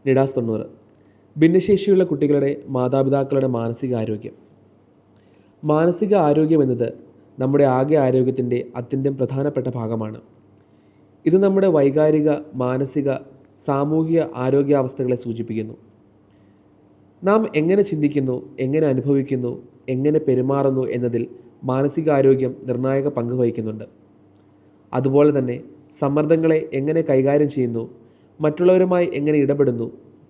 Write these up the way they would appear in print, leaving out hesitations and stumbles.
നിഡാസ് 90. ഭിന്നശേഷിയുള്ള കുട്ടികളുടെ മാതാപിതാക്കളുടെ മാനസികാരോഗ്യം. മാനസിക ആരോഗ്യം എന്നത് നമ്മുടെ ആകെ ആരോഗ്യത്തിൻ്റെ അത്യന്തം പ്രധാനപ്പെട്ട ഭാഗമാണ്. ഇത് നമ്മുടെ വൈകാരിക, മാനസിക, സാമൂഹിക ആരോഗ്യാവസ്ഥകളെ സൂചിപ്പിക്കുന്നു. നാം എങ്ങനെ ചിന്തിക്കുന്നു, എങ്ങനെ അനുഭവിക്കുന്നു, എങ്ങനെ പെരുമാറുന്നു എന്നതിൽ മാനസികാരോഗ്യം നിർണായക പങ്ക് വഹിക്കുന്നുണ്ട്. അതുപോലെ തന്നെ സമ്മർദ്ദങ്ങളെ എങ്ങനെ കൈകാര്യം ചെയ്യുന്നു, മറ്റുള്ളവരുമായി എങ്ങനെ ഇടപെടുന്നു,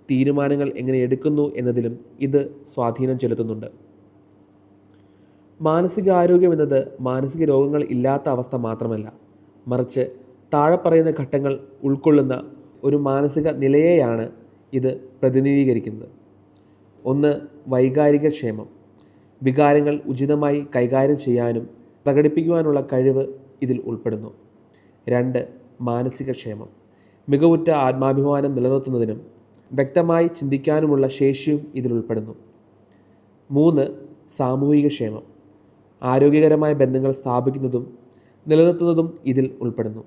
തീരുമാനങ്ങൾ എങ്ങനെ എടുക്കുന്നു എന്നതിലും ഇത് സ്വാധീനം ചെലുത്തുന്നുണ്ട്. മാനസികാരോഗ്യം എന്നത് മാനസിക രോഗങ്ങൾ ഇല്ലാത്ത അവസ്ഥ മാത്രമല്ല, മറിച്ച് താഴെ പറയുന്ന ഘട്ടങ്ങൾ ഉൾക്കൊള്ളുന്ന ഒരു മാനസിക നിലയെയാണ് ഇത് പ്രതിനിധീകരിക്കുന്നത്. 1. വൈകാരിക ക്ഷേമം. വികാരങ്ങൾ ഉചിതമായി കൈകാര്യം ചെയ്യാനും പ്രകടിപ്പിക്കുവാനുള്ള കഴിവ് ഇതിൽ ഉൾപ്പെടുന്നു. 2. മാനസിക ക്ഷേമം. മികവുറ്റ ആത്മാഭിമാനം നിലനിർത്തുന്നതിനും വ്യക്തമായി ചിന്തിക്കാനുമുള്ള ശേഷിയും ഇതിൽ ഉൾപ്പെടുന്നു. 3. സാമൂഹിക ക്ഷേമം. ആരോഗ്യകരമായ ബന്ധങ്ങൾ സ്ഥാപിക്കുന്നതും നിലനിർത്തുന്നതും ഇതിൽ ഉൾപ്പെടുന്നു.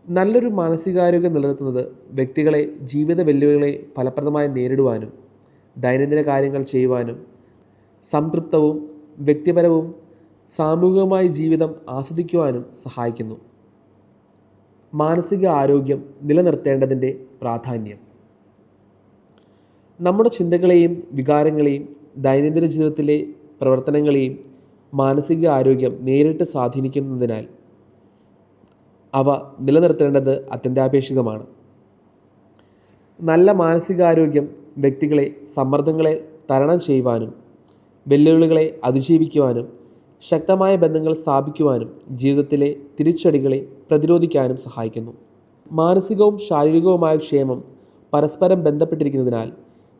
നല്ലൊരു മാനസികാരോഗ്യം നിലനിർത്തുന്നത് വ്യക്തികളെ ജീവിത വെല്ലുവിളികളെ ഫലപ്രദമായി നേരിടുവാനും ദൈനംദിന കാര്യങ്ങൾ ചെയ്യുവാനും സംതൃപ്തവും വ്യക്തിപരവും സാമൂഹികവുമായ ജീവിതം ആസ്വദിക്കുവാനും സഹായിക്കുന്നു. മാനസിക ആരോഗ്യം നിലനിർത്തേണ്ടതിൻ്റെ പ്രാധാന്യം. നമ്മുടെ ചിന്തകളെയും വികാരങ്ങളെയും ദൈനംദിന ജീവിതത്തിലെ പ്രവർത്തനങ്ങളെയും മാനസിക ആരോഗ്യം നേരിട്ട് സ്വാധീനിക്കുന്നതിനാൽ അവ നിലനിർത്തേണ്ടത് അത്യന്താപേക്ഷിതമാണ്. നല്ല മാനസികാരോഗ്യം വ്യക്തികളെ സമ്മർദ്ദങ്ങളെ തരണം ചെയ്യുവാനും വെല്ലുവിളികളെ അതിജീവിക്കുവാനും ശക്തമായ ബന്ധങ്ങൾ സ്ഥാപിക്കുവാനും ജീവിതത്തിലെ തിരിച്ചടികളെ പ്രതിരോധിക്കാനും സഹായിക്കുന്നു. മാനസികവും ശാരീരികവുമായ ക്ഷേമം പരസ്പരം ബന്ധപ്പെട്ടിരിക്കുന്നതിനാൽ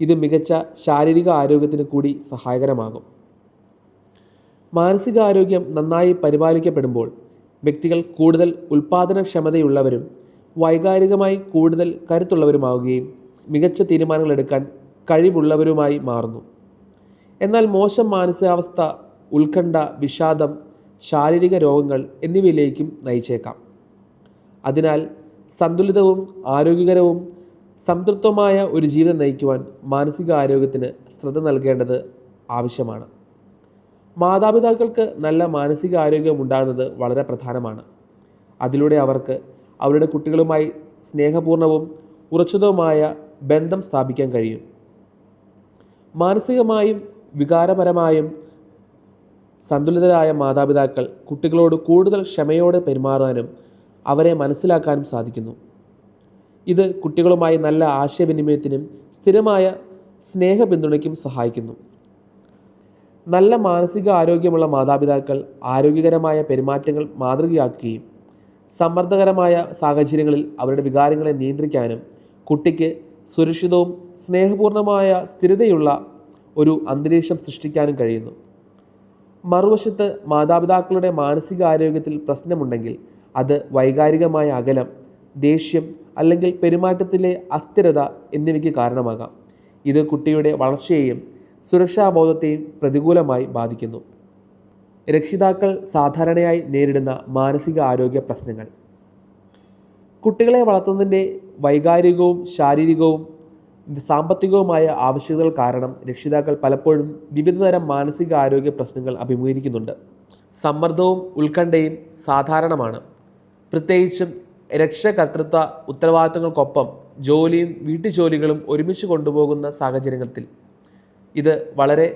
ഇത് മികച്ച ശാരീരിക ആരോഗ്യത്തിന് കൂടി സഹായകരമാകും. മാനസികാരോഗ്യം നന്നായി പരിപാലിക്കപ്പെടുമ്പോൾ വ്യക്തികൾ കൂടുതൽ ഉൽപ്പാദനക്ഷമതയുള്ളവരും വൈകാരികമായി കൂടുതൽ കരുത്തുള്ളവരുമാവുകയും മികച്ച തീരുമാനങ്ങൾ എടുക്കാൻ കഴിവുള്ളവരുമായി മാറുന്നു. എന്നാൽ മോശം മാനസികാവസ്ഥ ഉത്കണ്ഠ, വിഷാദം, ശാരീരിക രോഗങ്ങൾ എന്നിവയിലേക്കും നയിച്ചേക്കാം. അതിനാൽ സന്തുലിതവും ആരോഗ്യകരവും സംതൃപ്തവുമായ ഒരു ജീവിതം നയിക്കുവാൻ മാനസികാരോഗ്യത്തിന് ശ്രദ്ധ നൽകേണ്ടത് ആവശ്യമാണ്. മാതാപിതാക്കൾക്ക് നല്ല മാനസികാരോഗ്യം ഉണ്ടാകുന്നത് വളരെ പ്രധാനമാണ്. അതിലൂടെ അവർക്ക് അവരുടെ കുട്ടികളുമായി സ്നേഹപൂർണവും ഉറച്ചതുമായ ബന്ധം സ്ഥാപിക്കാൻ കഴിയും. മാനസികമായും വികാരപരമായും സന്തുലിതരായ മാതാപിതാക്കൾ കുട്ടികളോട് കൂടുതൽ ക്ഷമയോടെ പെരുമാറാനും അവരെ മനസ്സിലാക്കാനും സാധിക്കുന്നു. ഇത് കുട്ടികളുമായി നല്ല ആശയവിനിമയത്തിനും സ്ഥിരമായ സ്നേഹ പിന്തുണയ്ക്കും സഹായിക്കുന്നു. നല്ല മാനസിക ആരോഗ്യമുള്ള മാതാപിതാക്കൾ ആരോഗ്യകരമായ പെരുമാറ്റങ്ങൾ മാതൃകയാക്കുകയും സമ്മർദ്ദകരമായ സാഹചര്യങ്ങളിൽ അവരുടെ വികാരങ്ങളെ നിയന്ത്രിക്കാനും കുട്ടിക്ക് സുരക്ഷിതവും സ്നേഹപൂർണമായ സ്ഥിരതയുള്ള ഒരു അന്തരീക്ഷം സൃഷ്ടിക്കാനും കഴിയുന്നു. മറുവശത്ത് മാതാപിതാക്കളുടെ മാനസികാരോഗ്യത്തിൽ പ്രശ്നമുണ്ടെങ്കിൽ അത് വൈകാരികമായ അകലം, ദേഷ്യം അല്ലെങ്കിൽ പെരുമാറ്റത്തിലെ അസ്ഥിരത എന്നിവയ്ക്ക് കാരണമാകാം. ഇത് കുട്ടിയുടെ വളർച്ചയെയും സുരക്ഷാബോധത്തെയും പ്രതികൂലമായി ബാധിക്കുന്നു. രക്ഷിതാക്കൾ സാധാരണയായി നേരിടുന്ന മാനസിക ആരോഗ്യ പ്രശ്നങ്ങൾ. കുട്ടികളെ വളർത്തുന്നതിൻ്റെ വൈകാരികവും ശാരീരികവും സാമ്പത്തികവുമായ ആവശ്യകതകൾ കാരണം രക്ഷിതാക്കൾ പലപ്പോഴും വിവിധതരം മാനസിക ആരോഗ്യ പ്രശ്നങ്ങൾ അഭിമുഖീകരിക്കുന്നുണ്ട്. സമ്മർദ്ദവും ഉത്കണ്ഠയും സാധാരണമാണ്. പ്രത്യേകിച്ചും രക്ഷകർതൃത്വ ഉത്തരവാദിത്തങ്ങൾക്കൊപ്പം ജോലിയും വീട്ടുജോലികളും ഒരുമിച്ച് കൊണ്ടുപോകുന്ന സാഹചര്യത്തിൽ ഇത് വളരെ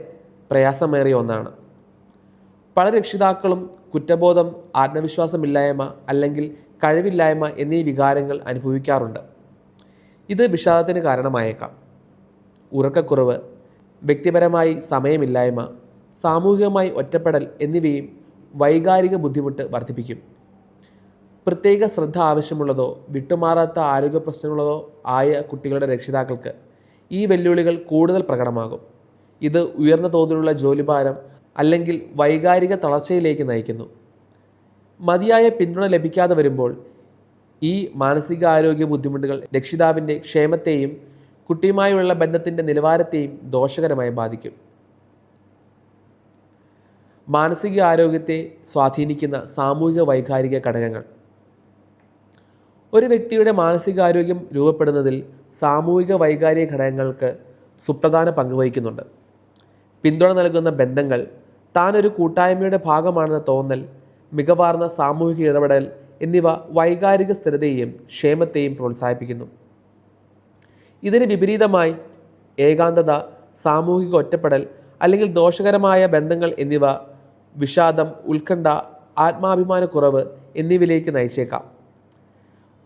പ്രയാസമേറിയ ഒന്നാണ്. പല രക്ഷിതാക്കളും കുറ്റബോധം, ആത്മവിശ്വാസമില്ലായ്മ അല്ലെങ്കിൽ കഴിവില്ലായ്മ എന്നീ വികാരങ്ങൾ അനുഭവിക്കാറുണ്ട്. ഇത് വിഷാദത്തിന് കാരണമായേക്കാം. ഉറക്കക്കുറവ്, വ്യക്തിപരമായി സമയമില്ലായ്മ, സാമൂഹികമായി ഒറ്റപ്പെടൽ എന്നിവയും വൈകാരിക ബുദ്ധിമുട്ട് വർദ്ധിപ്പിക്കും. പ്രത്യേക ശ്രദ്ധ ആവശ്യമുള്ളതോ വിട്ടുമാറാത്ത ആരോഗ്യ പ്രശ്നങ്ങളോ ആയ കുട്ടികളുടെ രക്ഷിതാക്കൾക്ക് ഈ വെല്ലുവിളികൾ കൂടുതൽ പ്രകടമാകും. ഇത് ഉയർന്ന തോതിലുള്ള ജോലിഭാരം അല്ലെങ്കിൽ വൈകാരിക തളർച്ചയിലേക്ക് നയിക്കുന്നു. മതിയായ പിന്തുണ ലഭിക്കാതെ വരുമ്പോൾ ഈ മാനസികാരോഗ്യ ബുദ്ധിമുട്ടുകൾ രക്ഷിതാവിൻ്റെ ക്ഷേമത്തെയും കുട്ടിയുമായുള്ള ബന്ധത്തിൻ്റെ നിലവാരത്തെയും ദോഷകരമായി ബാധിക്കും. മാനസിക ആരോഗ്യത്തെ സ്വാധീനിക്കുന്ന സാമൂഹിക വൈകാരിക ഘടകങ്ങൾ. ഒരു വ്യക്തിയുടെ മാനസികാരോഗ്യം രൂപപ്പെടുന്നതിൽ സാമൂഹിക വൈകാരിക ഘടകങ്ങൾക്ക് സുപ്രധാന പങ്ക് വഹിക്കുന്നുണ്ട്. പിന്തുണ നൽകുന്ന ബന്ധങ്ങൾ, താനൊരു കൂട്ടായ്മയുടെ ഭാഗമാണെന്ന തോന്നൽ, മികവാർന്ന സാമൂഹിക ഇടപെടൽ എന്നിവ വൈകാരിക സ്ഥിരതയെയും ക്ഷേമത്തെയും പ്രോത്സാഹിപ്പിക്കുന്നു. ഇതിന് വിപരീതമായി ഏകാന്തത, സാമൂഹിക ഒറ്റപ്പെടൽ അല്ലെങ്കിൽ ദോഷകരമായ ബന്ധങ്ങൾ എന്നിവ വിഷാദം, ഉത്കണ്ഠ, ആത്മാഭിമാനക്കുറവ് എന്നിവയിലേക്ക് നയിച്ചേക്കാം.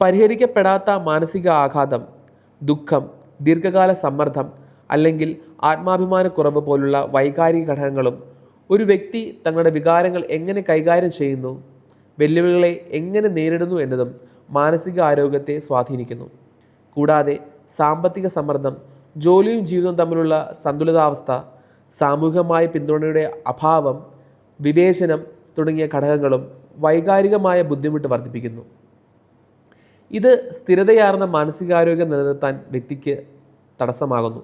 പരിഹരിക്കപ്പെടാത്ത മാനസിക ആഘാതം, ദുഃഖം, ദീർഘകാല സമ്മർദ്ദം അല്ലെങ്കിൽ ആത്മാഭിമാനക്കുറവ് പോലുള്ള വൈകാരിക ഘടകങ്ങളും ഒരു വ്യക്തി തങ്ങളുടെ വികാരങ്ങൾ എങ്ങനെ കൈകാര്യം ചെയ്യുന്നു, വെല്ലുവിളികളെ എങ്ങനെ നേരിടുന്നു എന്നതും മാനസിക ആരോഗ്യത്തെ സ്വാധീനിക്കുന്നു. കൂടാതെ സാമ്പത്തിക സമ്മർദ്ദം, ജോലിയും ജീവിതവും തമ്മിലുള്ള സന്തുലിതാവസ്ഥ, സാമൂഹികമായ പിന്തുണയുടെ അഭാവം, വിവേചനം തുടങ്ങിയ ഘടകങ്ങളും വൈകാരികമായ ബുദ്ധിമുട്ട് വർദ്ധിപ്പിക്കുന്നു. ഇത് സ്ഥിരതയാർന്ന മാനസികാരോഗ്യം നിലനിർത്താൻ വ്യക്തിക്ക് തടസ്സമാകുന്നു.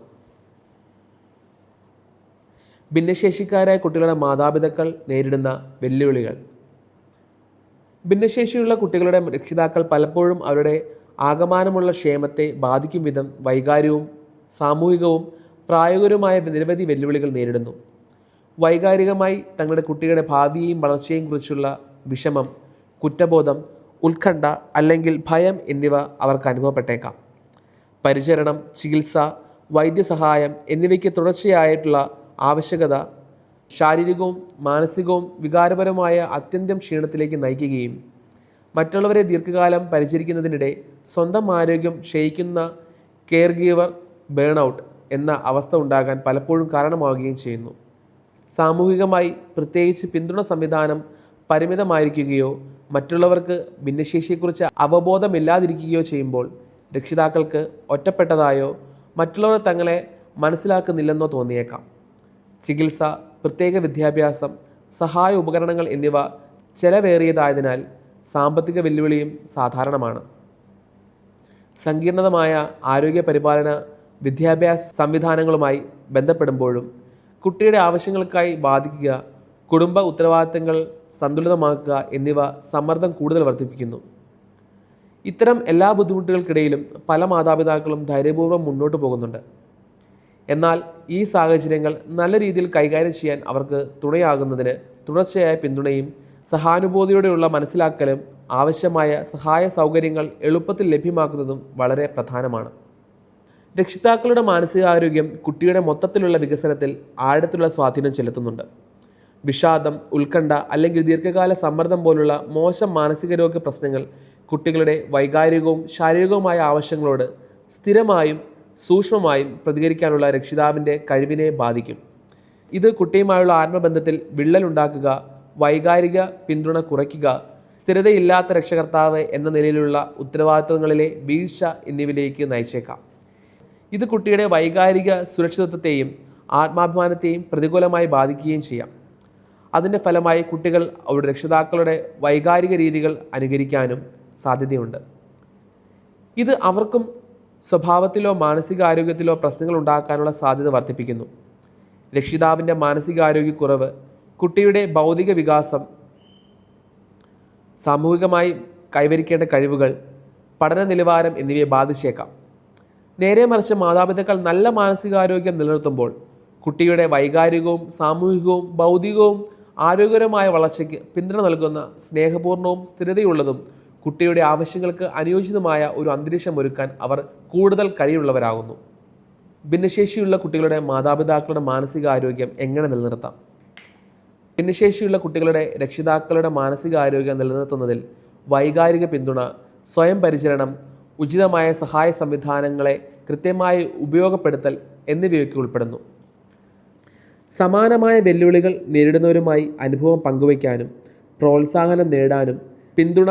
ഭിന്നശേഷിക്കാരായ കുട്ടികളുടെ മാതാപിതാക്കൾ നേരിടുന്ന വെല്ലുവിളികൾ. ഭിന്നശേഷിയുള്ള കുട്ടികളുടെ രക്ഷിതാക്കൾ പലപ്പോഴും അവരുടെ ആകമാനമുള്ള ക്ഷേമത്തെ ബാധിക്കും വിധം വൈകാരികവും സാമൂഹികവും പ്രായോഗികവുമായ നിരവധി വെല്ലുവിളികൾ നേരിടുന്നു. വൈകാരികമായി തങ്ങളുടെ കുട്ടികളുടെ ഭാവിയെയും വളർച്ചയെയും കുറിച്ചുള്ള വിഷമം, കുറ്റബോധം, ഉത്കണ്ഠ അല്ലെങ്കിൽ ഭയം എന്നിവ അവർക്ക് അനുഭവപ്പെട്ടേക്കാം. പരിചരണം, ചികിത്സ, വൈദ്യസഹായം എന്നിവയ്ക്ക് തുടർച്ചയായിട്ടുള്ള ആവശ്യകത ശാരീരികവും മാനസികവും വികാരപരമായ അത്യന്തം ക്ഷീണത്തിലേക്ക് നയിക്കുകയും മറ്റുള്ളവരെ ദീർഘകാലം പരിചരിക്കുന്നതിനിടെ സ്വന്തം ആരോഗ്യം ക്ഷയിക്കുന്ന കെയർ ഗീവർ ബേൺഔട്ട് എന്ന അവസ്ഥ ഉണ്ടാകാൻ പലപ്പോഴും കാരണമാവുകയും ചെയ്യുന്നു. സാമൂഹികമായി പ്രത്യേകിച്ച് പിന്തുണ സംവിധാനം പരിമിതമായിരിക്കുകയോ മറ്റുള്ളവർക്ക് ഭിന്നശേഷിയെക്കുറിച്ച് അവബോധമില്ലാതിരിക്കുകയോ ചെയ്യുമ്പോൾ രക്ഷിതാക്കൾക്ക് ഒറ്റപ്പെട്ടതായോ മറ്റുള്ളവർ തങ്ങളെ മനസ്സിലാക്കുന്നില്ലെന്നോ തോന്നിയേക്കാം. ചികിത്സ, പ്രത്യേക വിദ്യാഭ്യാസം, സഹായ ഉപകരണങ്ങൾ എന്നിവ ചെലവേറിയതായതിനാൽ സാമ്പത്തിക വെല്ലുവിളിയും സാധാരണമാണ്. സങ്കീർണമായ ആരോഗ്യ പരിപാലന വിദ്യാഭ്യാസ സംവിധാനങ്ങളുമായി ബന്ധപ്പെടുമ്പോഴും കുട്ടിയുടെ ആവശ്യങ്ങൾക്കായി ബാധിക്കുക, കുടുംബ ഉത്തരവാദിത്തങ്ങൾ സന്തുലിതമാക്കുക എന്നിവ സമ്മർദ്ദം കൂടുതൽ വർദ്ധിപ്പിക്കുന്നു. ഇത്തരം എല്ലാ ബുദ്ധിമുട്ടുകൾക്കിടയിലും പല മാതാപിതാക്കളും ധൈര്യപൂർവ്വം മുന്നോട്ട് പോകുന്നുണ്ട്. എന്നാൽ ഈ സാഹചര്യങ്ങൾ നല്ല രീതിയിൽ കൈകാര്യം ചെയ്യാൻ അവർക്ക് തുണയാകുന്നതിന് തുടർച്ചയായ പിന്തുണയും സഹാനുഭൂതിയോടെയുള്ള മനസ്സിലാക്കലും ആവശ്യമായ സഹായ സൗകര്യങ്ങൾ എളുപ്പത്തിൽ ലഭ്യമാക്കുന്നതും വളരെ പ്രധാനമാണ്. രക്ഷിതാക്കളുടെ മാനസികാരോഗ്യം കുട്ടിയുടെ മൊത്തത്തിലുള്ള വികസനത്തിൽ ആഴത്തിലുള്ള സ്വാധീനം ചെലുത്തുന്നുണ്ട്. വിഷാദം, ഉത്കണ്ഠ അല്ലെങ്കിൽ ദീർഘകാല സമ്മർദ്ദം പോലുള്ള മോശം മാനസികാരോഗ്യ പ്രശ്നങ്ങൾ കുട്ടികളുടെ വൈകാരികവും ശാരീരികവുമായ ആവശ്യങ്ങളോട് സ്ഥിരമായും സൂക്ഷ്മമായും പ്രതികരിക്കാനുള്ള രക്ഷിതാവിൻ്റെ കഴിവിനെ ബാധിക്കും. ഇത് കുട്ടിയുമായുള്ള ആത്മബന്ധത്തിൽ വിള്ളലുണ്ടാക്കുക, വൈകാരിക പിന്തുണ കുറയ്ക്കുക, സ്ഥിരതയില്ലാത്ത രക്ഷകർത്താവ് എന്ന നിലയിലുള്ള ഉത്തരവാദിത്വങ്ങളിലെ വീഴ്ച എന്നിവയിലേക്ക് നയിച്ചേക്കാം. ഇത് കുട്ടിയുടെ വൈകാരിക സുരക്ഷിതത്വത്തെയും ആത്മാഭിമാനത്തെയും പ്രതികൂലമായി ബാധിക്കുകയും ചെയ്യാം. അതിൻ്റെ ഫലമായി കുട്ടികൾ അവരുടെ രക്ഷിതാക്കളുടെ വൈകാരിക രീതികൾ അനുകരിക്കാനും സാധ്യതയുണ്ട്. ഇത് അവർക്കും സ്വഭാവത്തിലോ മാനസികാരോഗ്യത്തിലോ പ്രശ്നങ്ങൾ ഉണ്ടാക്കാനുള്ള സാധ്യത വർദ്ധിപ്പിക്കുന്നു. രക്ഷിതാവിൻ്റെ മാനസികാരോഗ്യക്കുറവ് കുട്ടിയുടെ ഭൗതിക വികാസം, സാമൂഹികമായി കൈവരിക്കേണ്ട കഴിവുകൾ, പഠന നിലവാരം എന്നിവയെ ബാധിച്ചേക്കാം. നേരെ മറിച്ച് മാതാപിതാക്കൾ നല്ല മാനസികാരോഗ്യം നിലനിർത്തുമ്പോൾ കുട്ടിയുടെ വൈകാരികവും സാമൂഹികവും ഭൗതികവും ആരോഗ്യകരമായ വളർച്ചയ്ക്ക് പിന്തുണ നൽകുന്ന സ്നേഹപൂർണ്ണവും സ്ഥിരതയുള്ളതും കുട്ടിയുടെ ആവശ്യങ്ങൾക്ക് അനുയോജ്യമായ ഒരു അന്തരീക്ഷം ഒരുക്കാൻ അവർ കൂടുതൽ കഴിവുള്ളവരാകുന്നു. ഭിന്നശേഷിയുള്ള കുട്ടികളുടെ മാതാപിതാക്കളുടെ മാനസികാരോഗ്യം എങ്ങനെ നിലനിർത്താം? ഭിന്നശേഷിയുള്ള കുട്ടികളുടെ രക്ഷിതാക്കളുടെ മാനസികാരോഗ്യം നിലനിർത്തുന്നതിൽ വൈകാരിക പിന്തുണ, സ്വയം പരിചരണം, ഉചിതമായ സഹായ സംവിധാനങ്ങളെ കൃത്യമായി ഉപയോഗപ്പെടുത്തൽ എന്നിവയൊക്കെ ഉൾപ്പെടുന്നു. സമാനമായ വെല്ലുവിളികൾ നേരിടുന്നവരുമായി അനുഭവം പങ്കുവയ്ക്കാനും പ്രോത്സാഹനം നേടാനും പിന്തുണ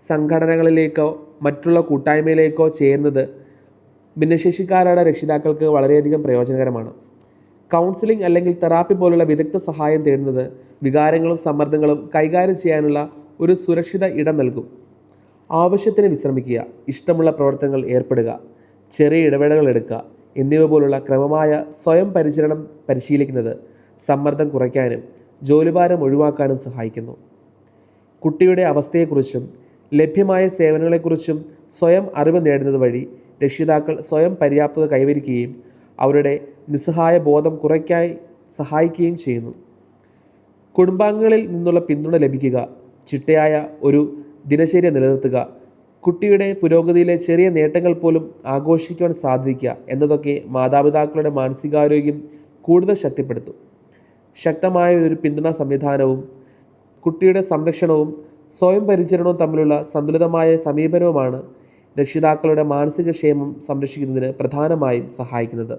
സംഘടനകളിലേക്കോ മറ്റുള്ള കൂട്ടായ്മയിലേക്കോ ചേരുന്നത് ഭിന്നശേഷിക്കാരുടെ രക്ഷിതാക്കൾക്ക് വളരെയധികം പ്രയോജനകരമാണ്. കൗൺസിലിംഗ് അല്ലെങ്കിൽ തെറാപ്പി പോലുള്ള വിദഗ്ധ സഹായം തേടുന്നത് വികാരങ്ങളും സമ്മർദ്ദങ്ങളും കൈകാര്യം ചെയ്യാനുള്ള ഒരു സുരക്ഷിത ഇടം നൽകും. ആവശ്യത്തിന് വിശ്രമിക്കുക, ഇഷ്ടമുള്ള പ്രവർത്തനങ്ങൾ ഏർപ്പെടുക, ചെറിയ ഇടവേളകൾ എടുക്കുക എന്നിവ പോലുള്ള ക്രമമായ സ്വയം പരിചരണം പരിശീലിക്കുന്നത് സമ്മർദ്ദം കുറയ്ക്കാനും ജോലിഭാരം ഒഴിവാക്കാനും സഹായിക്കുന്നു. കുട്ടിയുടെ അവസ്ഥയെക്കുറിച്ചും ലഭ്യമായ സേവനങ്ങളെക്കുറിച്ചും സ്വയം അറിവ് നേടുന്നത് വഴി രക്ഷിതാക്കൾ സ്വയം പര്യാപ്തത കൈവരിക്കുകയും അവരുടെ നിസ്സഹായ ബോധം കുറയ്ക്കാൻ സഹായിക്കുകയും ചെയ്യുന്നു. കുടുംബാംഗങ്ങളിൽ നിന്നുള്ള പിന്തുണ ലഭിക്കുക, ചിട്ടയായ ഒരു ദിനചര്യ നിലനിർത്തുക, കുട്ടിയുടെ പുരോഗതിയിലെ ചെറിയ നേട്ടങ്ങൾ പോലും ആഘോഷിക്കുവാൻ സാധിക്കുക എന്നതൊക്കെ മാതാപിതാക്കളുടെ മാനസികാരോഗ്യം കൂടുതൽ ശക്തിപ്പെടുത്തും. ശക്തമായ ഒരു പിന്തുണാ സംവിധാനവും കുട്ടിയുടെ സംരക്ഷണവും സ്വയം പരിചരണവും തമ്മിലുള്ള സന്തുലിതമായ സമീപനവുമാണ് രക്ഷിതാക്കളുടെ മാനസിക ക്ഷേമം സംരക്ഷിക്കുന്നതിന് പ്രധാനമായും സഹായിക്കുന്നത്.